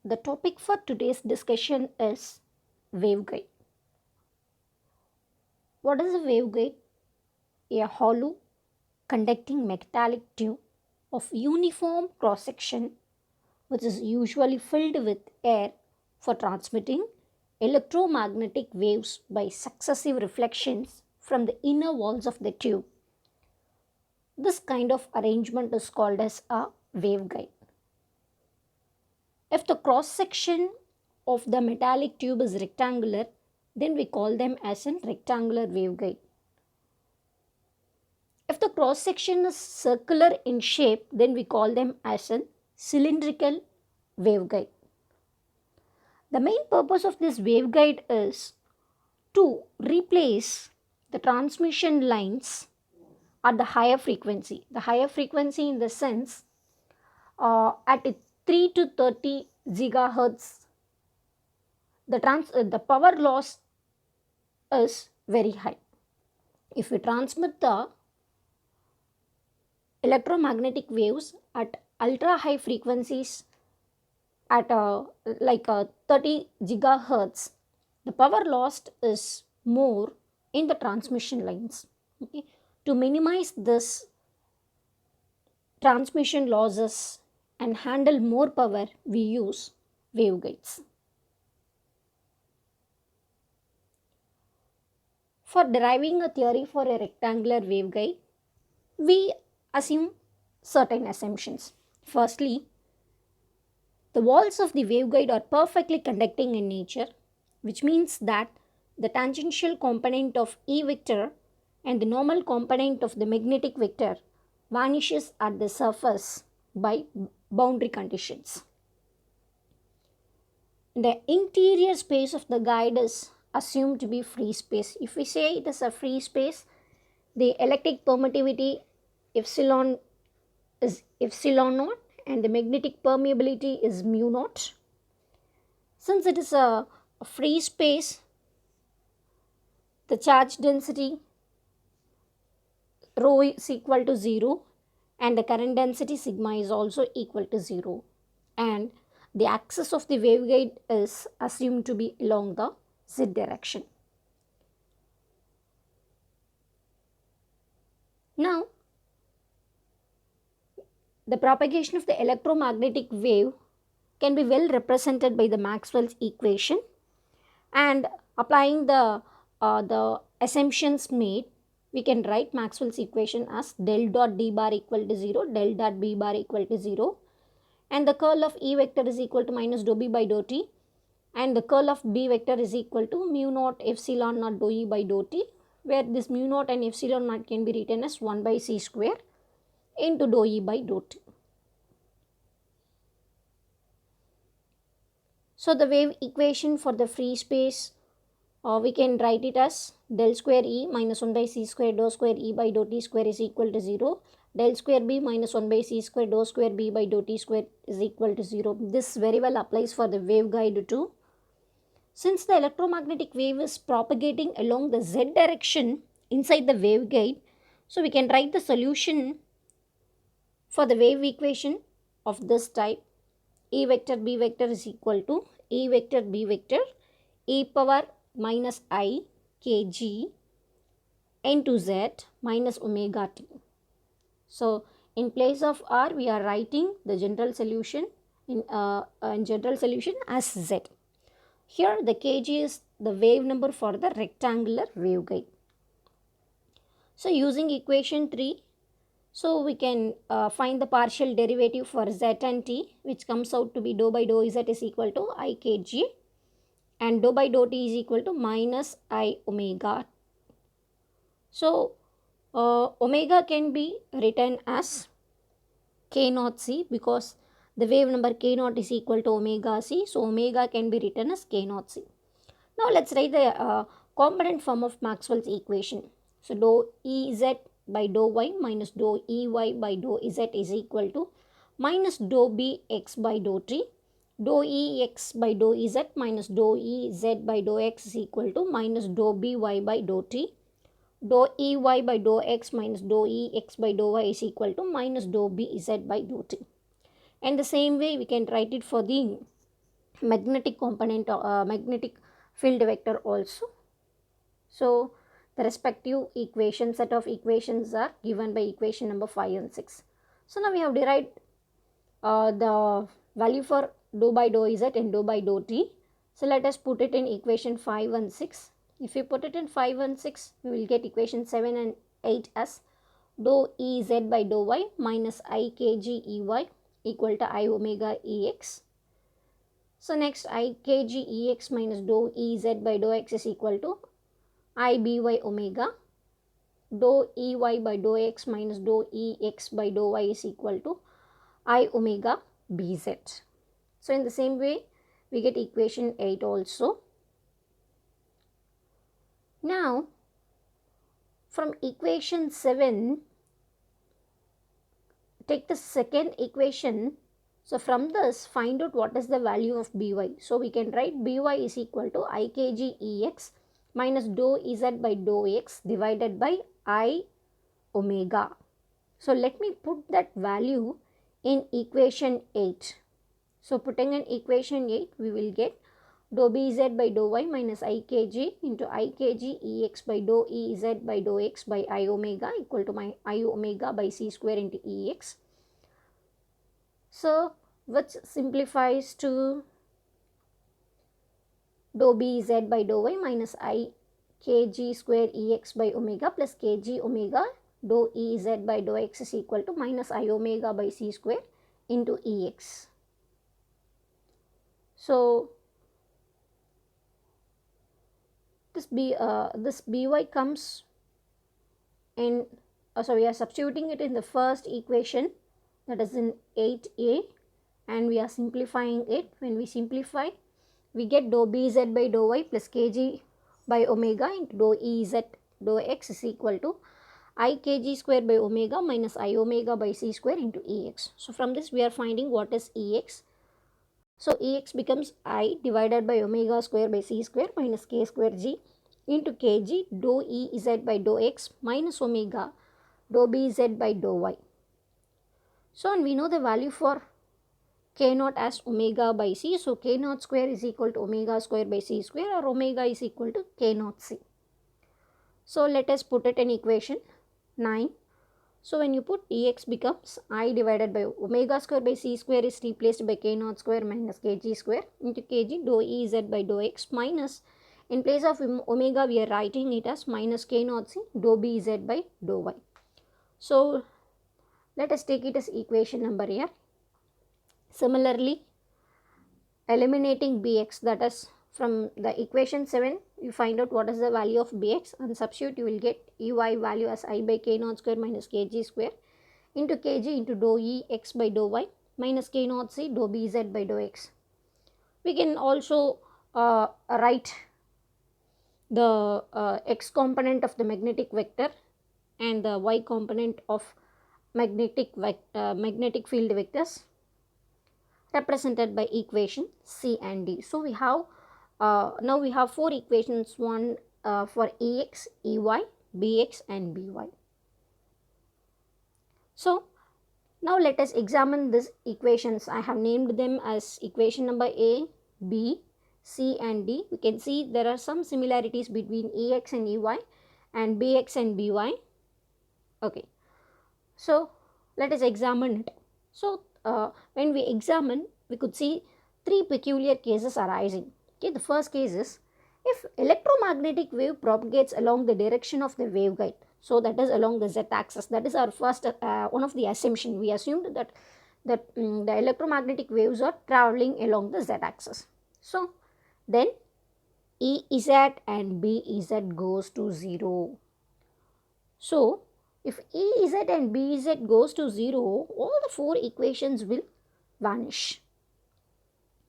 The topic for today's discussion is waveguide. What is a waveguide? A hollow conducting metallic tube of uniform cross section which is usually filled with air for transmitting electromagnetic waves by successive reflections from the inner walls of the tube. This kind of arrangement is called as a waveguide. If the cross section of the metallic tube is rectangular, then we call them as a rectangular waveguide. If the cross section is circular in shape, then we call them as a cylindrical waveguide. The main purpose of this waveguide is to replace the transmission lines at the higher frequency. The higher frequency in the sense at 3 to 30 gigahertz, the power loss is very high. If we transmit the electromagnetic waves at ultra high frequencies at 30 gigahertz, the power lost is more in the transmission lines. Okay. To minimize this transmission losses and handle more power, we use waveguides. For deriving a theory for a rectangular waveguide, we assume certain assumptions. Firstly, the walls of the waveguide are perfectly conducting in nature, which means that the tangential component of E vector and the normal component of the magnetic vector vanishes at the surface by boundary conditions. The interior space of the guide is assumed to be free space. If we say it is a free space, the electric permittivity epsilon is epsilon naught and the magnetic permeability is mu naught. Since it is a free space, the charge density rho is equal to 0 and the current density sigma is also equal to 0, and the axis of the waveguide is assumed to be along the z direction. Now, the propagation of the electromagnetic wave can be well represented by the Maxwell's equation, and applying the assumptions made, we can write Maxwell's equation as del dot d bar equal to 0, del dot b bar equal to 0, and the curl of E vector is equal to minus dou b by dou t, and the curl of B vector is equal to mu naught epsilon naught dou E by dou t, where this mu naught and epsilon naught can be written as 1 by c square into dou E by dou t. So the wave equation for the free space, we can write it as del square E minus 1 by c square dou square E by dou t square is equal to 0. Del square B minus 1 by c square dou square B by dou t square is equal to 0. This very well applies for the waveguide too. Since the electromagnetic wave is propagating along the z direction inside the waveguide, so we can write the solution for the wave equation of this type. E vector B vector is equal to E vector B vector e power minus I kg into z minus omega t. So in place of r, we are writing the general solution in general solution as z. Here the kg is the wave number for the rectangular waveguide. So using equation 3, so we can find the partial derivative for z and t, which comes out to be dou by dou z is equal to I kg and dou by dou t is equal to minus I omega. So omega can be written as k naught c because the wave number k naught is equal to omega c. So omega can be written as k naught c. Now let's write the component form of Maxwell's equation. So dou Ez by dou y minus dou Ey by dou z is equal to minus dou bx by dou t, dou Ex by dou z minus dou Ez by dou x is equal to minus dou by by dou t, dou Ey by dou x minus dou Ex by dou y is equal to minus dou bz by dou t. And the same way we can write it for the magnetic component, magnetic field vector also. So the respective equation, set of equations are given by equation number 5 and 6. So now we have derived the value for dou by dou z and dou by dou t. So let us put it in equation 5 and 6. If we put it in 5 and 6, we will get equation 7 and 8 as dou E z by dou y minus I kg Ey equal to I omega Ex. So next I kg Ex minus dou E z by dou x is equal to I by omega. Dou Ey by dou x minus dou Ex by dou y is equal to I omega Bz. So in the same way, we get equation 8 also. Now, from equation 7, take the second equation. So from this, find out what is the value of By. So we can write By is equal to I kg Ex minus dou Ez by dou x divided by I omega. So let me put that value in equation 8. So putting in equation 8, we will get dou Bz by dou y minus I kg into I kg Ex by dou Ez by dou x by I omega equal to my I omega by c square into Ex. So which simplifies to dou Bz by dou y minus I kg square Ex by omega plus kg omega dou Ez by dou x is equal to minus I omega by c square into Ex. So this By comes in, so we are substituting it in the first equation, that is in 8a, and we are simplifying it. When we simplify, we get dou Bz by dou y plus kg by omega into dou Ez dou x is equal to I kg square by omega minus I omega by c square into Ex. So from this we are finding what is Ex. So Ex becomes I divided by omega square by c square minus k square g into kg dou Ez by dou x minus omega dou Bz by dou y. So and we know the value for k naught as omega by c. So k naught square is equal to omega square by c square, or omega is equal to k naught c. So let us put it in equation 9. So when you put Ex becomes I divided by omega square by c square is replaced by k naught square minus kg square into kg dou Ez by dou x minus, in place of omega we are writing it as minus k naught c dou Bz by dou y. So let us take it as equation number here. Similarly, eliminating Bx, that is from the equation 7, you find out what is the value of Bx and substitute, you will get Ey value as I by k naught square minus kg square into kg into dou Ex by dou y minus k naught c dou Bz by dou x. We can also write the x component of the magnetic vector and the y component of magnetic field vectors represented by equation C and D. So we have now we have 4 equations, one for Ex, Ey, Bx and By. So now let us examine these equations. I have named them as equation number A, B, C and D. We can see there are some similarities between Ex and Ey and Bx and By. Okay, so let us examine it. So when we examine, we could see 3 peculiar cases arising. Okay, the first case is if electromagnetic wave propagates along the direction of the waveguide, so that is along the z-axis. That is our first one of the assumption. We assumed that the electromagnetic waves are traveling along the z-axis. So then Ez and Bz goes to 0. So if Ez and Bz goes to 0, all the 4 equations will vanish,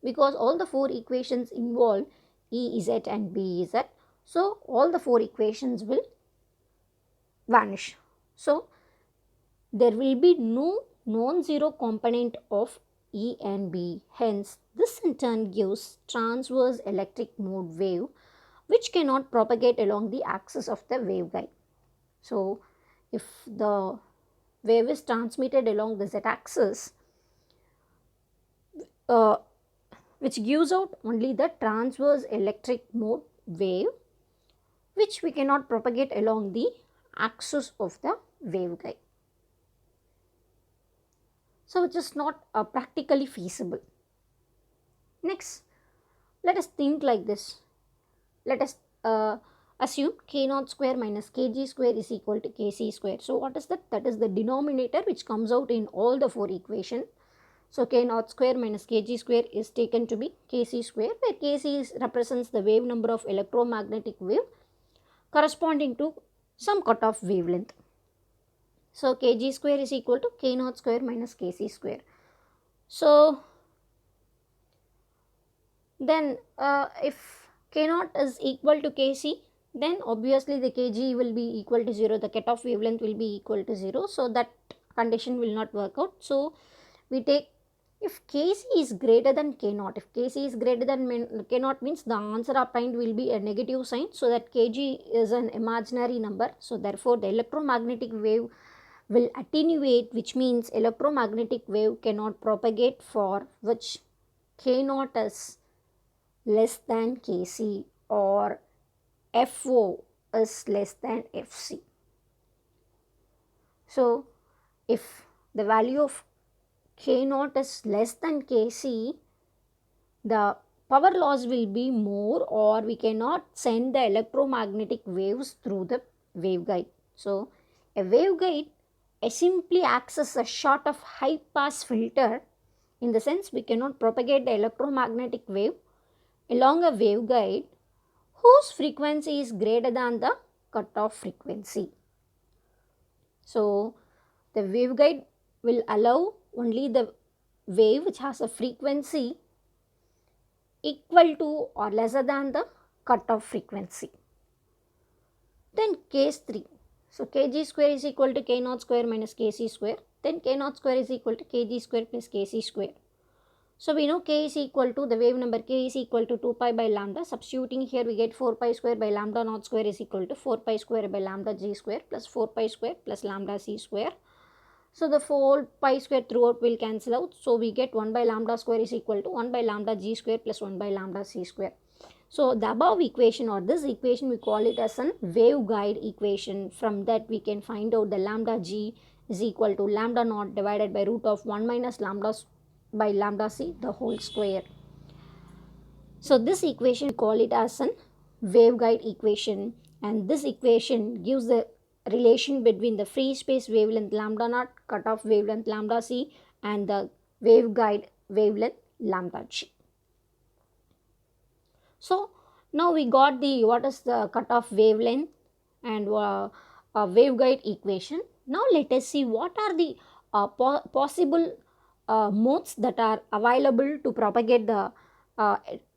because all the 4 equations involve Ez and Bz. So all the 4 equations will vanish. So there will be no non-zero component of E and B. Hence, this in turn gives transverse electric mode wave which cannot propagate along the axis of the waveguide. So if the wave is transmitted along the z-axis, which gives out only the transverse electric mode wave, which we cannot propagate along the axis of the waveguide. So which is not practically feasible. Next, let us think like this. Let us assume k naught square minus kg square is equal to kc square. So what is that? That is the denominator which comes out in all the four equations. So k naught square minus kg square is taken to be kc square, where kc represents the wave number of electromagnetic wave corresponding to some cutoff wavelength. So kg square is equal to k naught square minus kc square. So then if k naught is equal to kc, then obviously the kg will be equal to 0, the cutoff wavelength will be equal to 0, so that condition will not work out. So we take, if kc is greater than k naught, if kc is greater than k naught means the answer obtained will be a negative sign, so that kg is an imaginary number, so therefore the electromagnetic wave will attenuate, which means electromagnetic wave cannot propagate for which k naught is less than kc or FO is less than FC. So if the value of k naught is less than kc, the power loss will be more, or we cannot send the electromagnetic waves through the waveguide. So a waveguide simply acts as a sort of high pass filter, in the sense we cannot propagate the electromagnetic wave along a waveguide whose frequency is greater than the cutoff frequency. So the waveguide will allow only the wave which has a frequency equal to or lesser than the cutoff frequency. Then case 3. So kg square is equal to k naught square minus kc square. Then k naught square is equal to kg square plus kc square. So we know k is equal to, the wave number k is equal to 2 pi by lambda. Substituting here we get 4 pi square by lambda naught square is equal to 4 pi square by lambda g square plus 4 pi square plus lambda c square. So the 4 pi square throughout will cancel out. So we get 1 by lambda square is equal to 1 by lambda g square plus 1 by lambda c square. So the above equation, or this equation, we call it as an waveguide equation. From that we can find out the lambda g is equal to lambda naught divided by root of 1 minus lambda by lambda c the whole square. So this equation we call it as an waveguide equation, and this equation gives the relation between the free space wavelength lambda naught, cutoff wavelength lambda c, and the waveguide wavelength lambda g. So now we got the what is the cutoff wavelength and waveguide equation. Now let us see what are the possible modes that are available to propagate the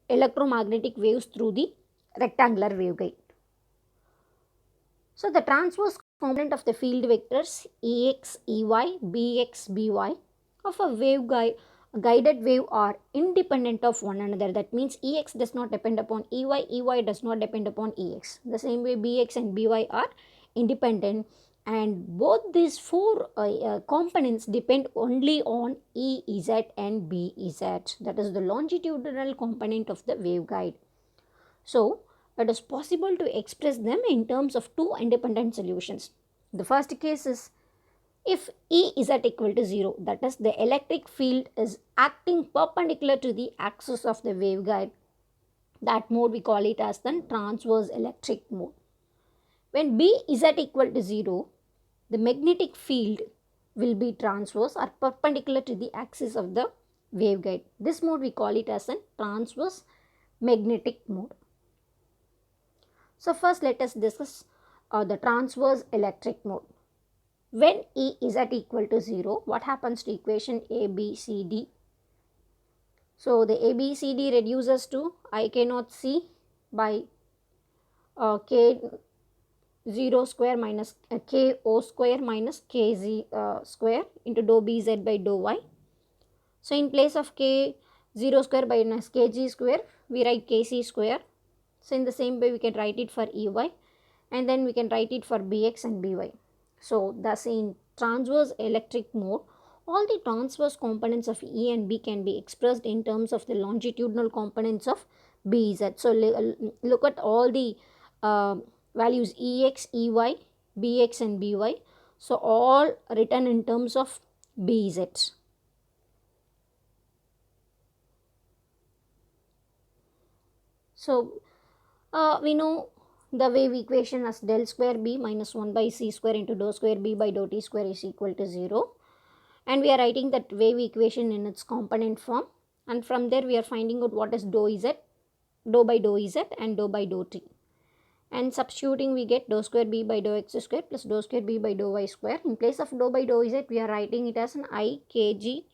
electromagnetic waves through the rectangular waveguide. So the transverse component of the field vectors Ex, Ey, Bx, By of a guided wave are independent of one another. That means Ex does not depend upon Ey, Ey does not depend upon Ex. The same way Bx and By are independent, and both these four components depend only on Ez and Bz, that is the longitudinal component of the waveguide. So it is possible to express them in terms of two independent solutions. The first case is if E is at equal to 0, that is the electric field is acting perpendicular to the axis of the waveguide. That mode we call it as the transverse electric mode. When B is at equal to 0, the magnetic field will be transverse or perpendicular to the axis of the waveguide. This mode we call it as a transverse magnetic mode. So first let us discuss the transverse electric mode. When E is at equal to 0, what happens to equation ABCD? So the ABCD reduces to I cannot see by K 0 square minus Ko square minus Kz square into dou Bz by dou Y. So in place of K 0 square minus Kg square, we write Kc square. So in the same way we can write it for Ey, and then we can write it for Bx and By. So thus in transverse electric mode, all the transverse components of E and B can be expressed in terms of the longitudinal components of BZ. So look at all the values EX, EY, BX and BY. So all written in terms of BZ. So we know the wave equation as del square B minus 1 by C square into dou square B by dou T square is equal to 0. And we are writing that wave equation in its component form, and from there we are finding out what is dou Z, dou by dou Z and dou by dou T, and substituting we get dou square B by dou X square plus dou square B by dou Y square. In place of dou by dou Z we are writing it as an I kg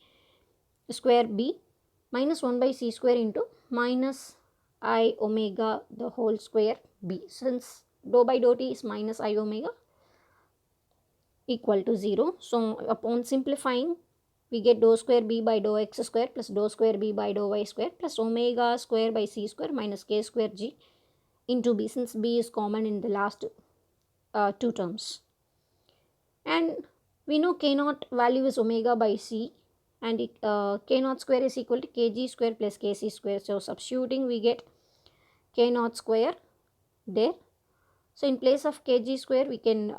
square B minus 1 by C square into minus I omega the whole square B. Since dou by dou T is minus I omega equal to 0. So upon simplifying we get dou square B by dou X square plus dou square B by dou Y square plus omega square by C square minus K square G into B, since B is common in the last two terms. And we know K naught value is omega by C, and K naught square is equal to Kg square plus Kc square. So substituting we get K naught square there. So in place of Kg square we can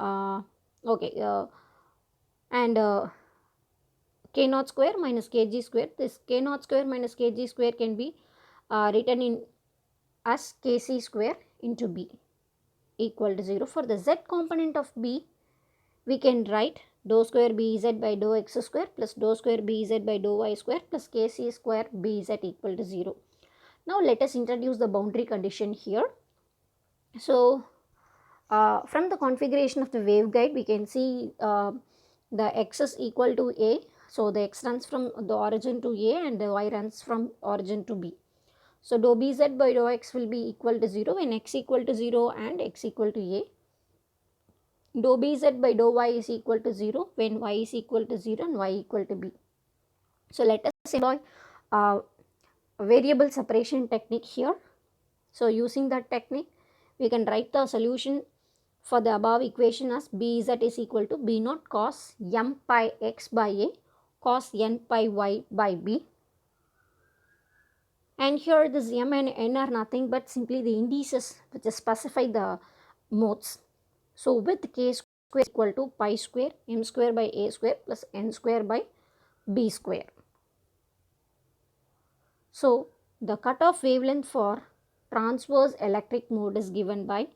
K naught square minus Kg square. This K naught square minus Kg square can be written in as Kc square into B equal to 0. For the Z component of B, we can write dou square Bz by dou X square plus dou square Bz by dou Y square plus Kc square Bz equal to 0. Now let us introduce the boundary condition here. So from the configuration of the waveguide, we can see the X is equal to A. So the X runs from the origin to A and the Y runs from origin to B. So dou Bz by dou X will be equal to 0 when X equal to 0 and X equal to A. Dou Bz by dou Y is equal to 0 when Y is equal to 0 and Y equal to B. So let us employ variable separation technique here. So using that technique, we can write the solution for the above equation as Bz is equal to B naught cos m pi x by A cos n pi y by B. And here this m and n are nothing but simply the indices which specify the modes. So with k square equal to pi square m square by A square plus n square by B square. So the cutoff wavelength for transverse electric mode is given by,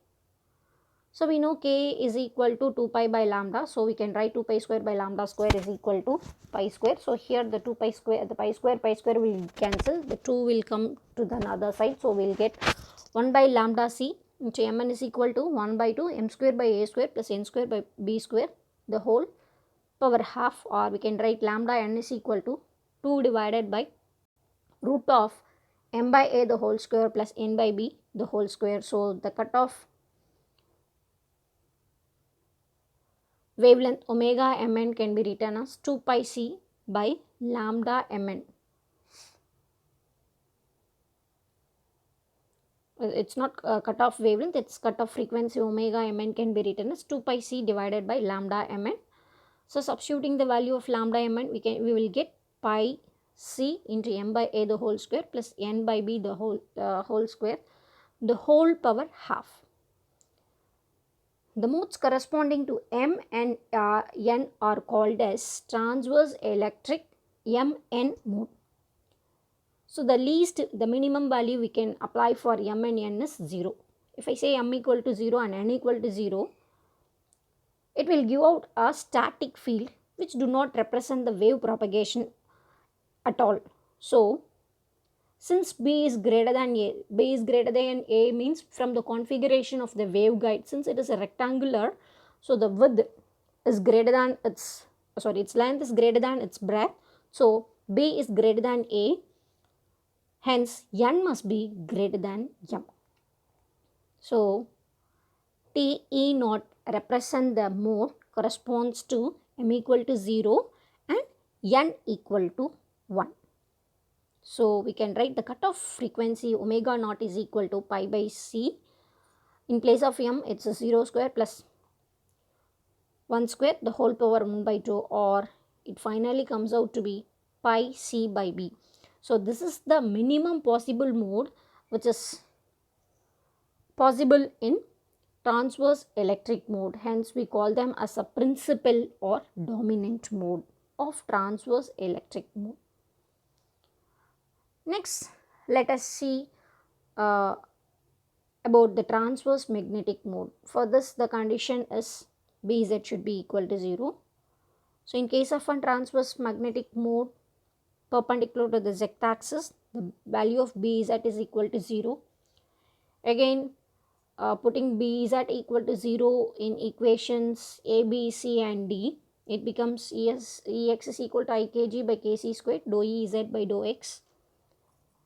so we know k is equal to 2 pi by lambda, so we can write 2 pi square by lambda square is equal to pi square. So here the 2 pi square, the pi square will cancel, the 2 will come to the other side, so we will get 1 by lambda c into mn is equal to 1 by 2 m square by A square plus n square by B square the whole power half, or we can write lambda n is equal to 2 divided by root of m by A the whole square plus n by B the whole square. So the cutoff wavelength omega mn can be written as 2 pi c by lambda mn. It's not cutoff wavelength, it's cutoff frequency omega mn can be written as 2 pi c divided by lambda mn. So substituting the value of lambda mn, we will get pi c into m by A the whole square plus n by B the whole square the whole power half. The modes corresponding to M and N are called as transverse electric Mn mode. So the minimum value we can apply for M and N is 0. If I say M equal to 0 and N equal to 0, it will give out a static field which do not represent the wave propagation at all. So since B is greater than A means from the configuration of the waveguide, since it is a rectangular, so the width is greater than its length is greater than its breadth. So B is greater than A, hence N must be greater than M. So T E naught represent the mode corresponds to M equal to 0 and N equal to 1. So we can write the cutoff frequency omega naught is equal to pi by c. In place of m, it's a 0 square plus 1 square the whole power 1 by 2, or it finally comes out to be pi c by b. So this is the minimum possible mode which is possible in transverse electric mode. Hence we call them as a principal or dominant mode of transverse electric mode. Next, let us see about the transverse magnetic mode. For this, the condition is Bz should be equal to 0. So in case of a transverse magnetic mode perpendicular to the z-axis, the value of Bz is equal to 0. Again, putting Bz equal to 0 in equations A, B, C and D, it becomes Ex is equal to Ikg by Kc squared dou Ez by dou x,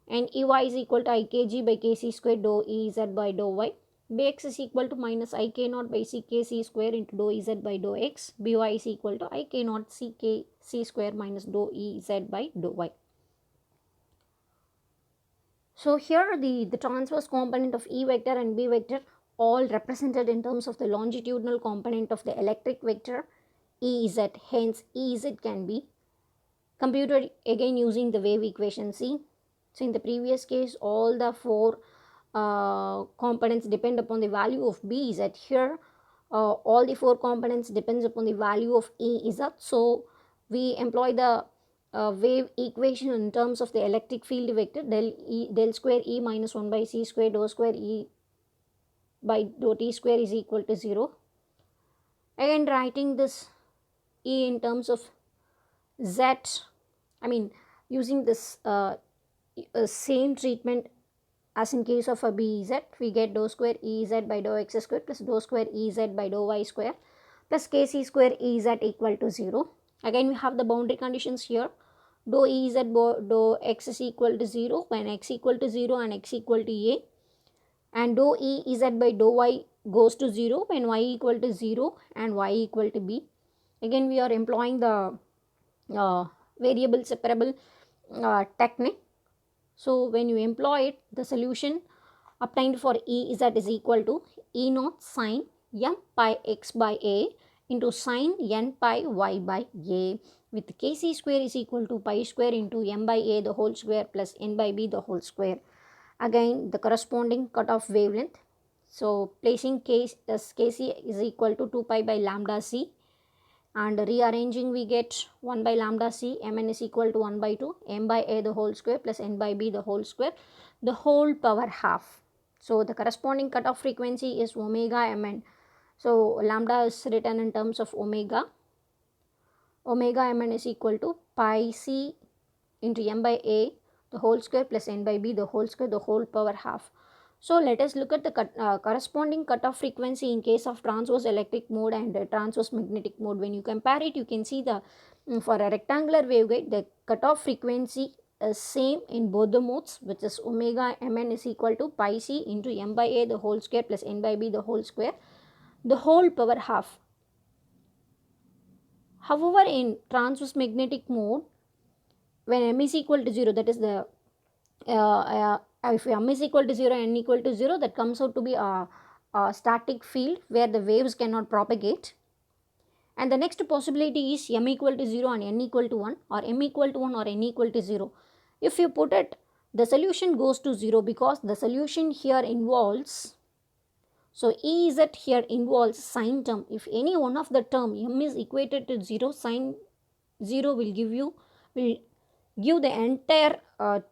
and Ey is equal to Ikg by Kc squared dou Ez by dou y. Bx is equal to minus Ik0 by Ckc square into dou Ez by dou x. By is equal to Ik0 Ckc square minus dou Ez by dou y. So here the transverse component of E vector and B vector all represented in terms of the longitudinal component of the electric vector Ez. Hence Ez can be computed again using the wave equation C. So in the previous case, all the four components depend upon the value of Bz. Here all the four components depends upon the value of Ez. So we employ the wave equation in terms of the electric field vector del square E minus 1 by c square dou square E by dou t square is equal to 0. Again writing this E in terms of z, I mean using this same treatment as in case of a Bz, we get dou square Ez by dou x square plus dou square Ez by dou y square plus Kc square Ez equal to 0. Again we have the boundary conditions here. Dou Ez dou x is equal to 0 when x equal to 0 and x equal to a, and dou Ez by dou y goes to 0 when y equal to 0 and y equal to b. Again we are employing the variable separable technique. So when you employ it, the solution obtained for Ez is equal to E0 sin m pi x by a into sin n pi y by a, with Kc square is equal to pi square into m by a the whole square plus n by b the whole square. Again the corresponding cutoff wavelength. So placing Kc is equal to 2 pi by lambda c, and rearranging we get 1 by lambda c, mn is equal to 1 by 2, m by a the whole square plus n by b the whole square, the whole power half. So the corresponding cutoff frequency is omega mn. So lambda is written in terms of omega. Omega mn is equal to pi c into m by a the whole square plus n by b the whole square, the whole power half. So let us look at the corresponding cutoff frequency in case of transverse electric mode and transverse magnetic mode. When you compare it, you can see the for a rectangular waveguide, the cutoff frequency is same in both the modes, which is omega mn is equal to pi c into m by a the whole square plus n by b the whole square, the whole power half. However, in transverse magnetic mode, when m is equal to 0, that is the if m is equal to 0 and n equal to 0, that comes out to be a static field where the waves cannot propagate. And the next possibility is m equal to 0 and n equal to 1, or m equal to 1 or n equal to 0. If you put it, the solution goes to 0 because the solution here involves, so Ez here involves sine term. If any one of the term m is equated to 0, sine 0 will give the entire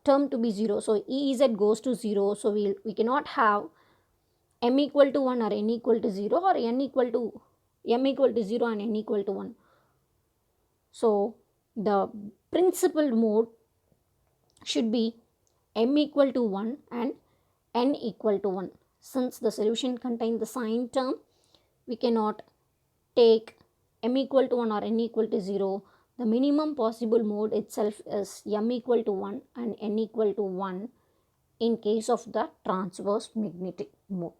term to be 0. So Ez goes to 0. So we cannot have m equal to 1 or n equal to 0, or m equal to 0 and n equal to 1. So the principal mode should be m equal to 1 and n equal to 1. Since the solution contains the sine term, we cannot take m equal to 1 or n equal to 0. The minimum possible mode itself is m equal to 1 and n equal to 1 in case of the transverse magnetic mode.